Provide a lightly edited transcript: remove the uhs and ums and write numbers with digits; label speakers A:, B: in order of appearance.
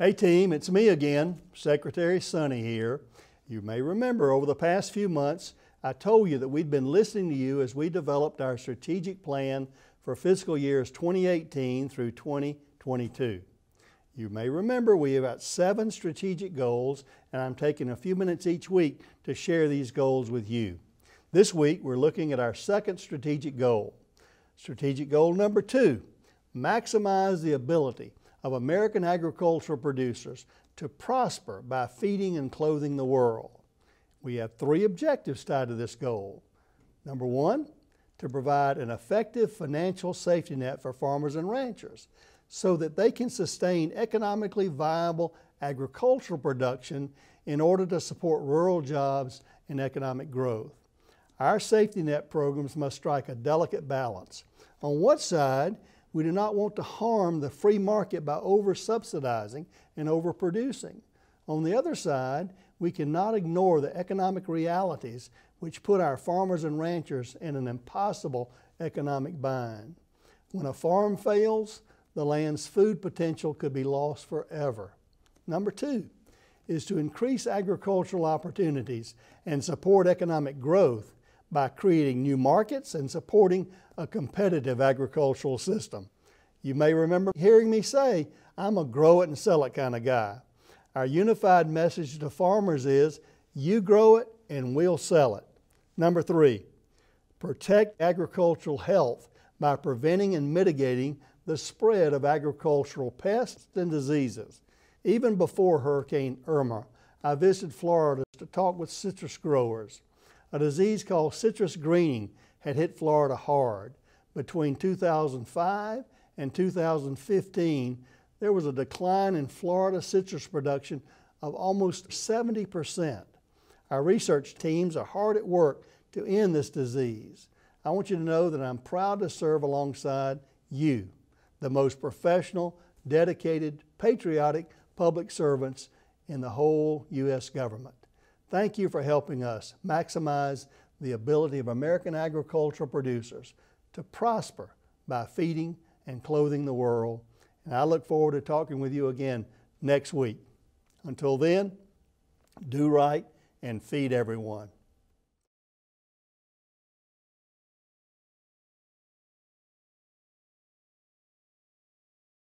A: Hey team, it's me again, Secretary Sonny here. You may remember over the past few months, I told you that we'd been listening to you as we developed our strategic plan for fiscal years 2018 through 2022. You may remember we have got 7 strategic goals, and I'm taking a few minutes each week to share these goals with you. This week, we're looking at our second strategic goal. Strategic goal number 2, maximize the ability of American agricultural producers to prosper by feeding and clothing the world. We have 3 objectives tied to this goal. Number 1, to provide an effective financial safety net for farmers and ranchers so that they can sustain economically viable agricultural production in order to support rural jobs and economic growth. Our safety net programs must strike a delicate balance. On one side, we do not want to harm the free market by over-subsidizing and overproducing. On the other side, we cannot ignore the economic realities which put our farmers and ranchers in an impossible economic bind. When a farm fails, the land's food potential could be lost forever. Number 2 is to increase agricultural opportunities and support economic growth by creating new markets and supporting a competitive agricultural system. You may remember hearing me say, I'm a grow it and sell it kind of guy. Our unified message to farmers is, you grow it and we'll sell it. Number 3, protect agricultural health by preventing and mitigating the spread of agricultural pests and diseases. Even before Hurricane Irma, I visited Florida to talk with citrus growers. A disease called citrus greening had hit Florida hard. Between 2005 and 2015, there was a decline in Florida citrus production of almost 70%. Our research teams are hard at work to end this disease. I want you to know that I'm proud to serve alongside you, the most professional, dedicated, patriotic public servants in the whole U.S. government. Thank you for helping us maximize the ability of American agricultural producers to prosper by feeding and clothing the world. And I look forward to talking with you again next week. Until then, do right and feed everyone.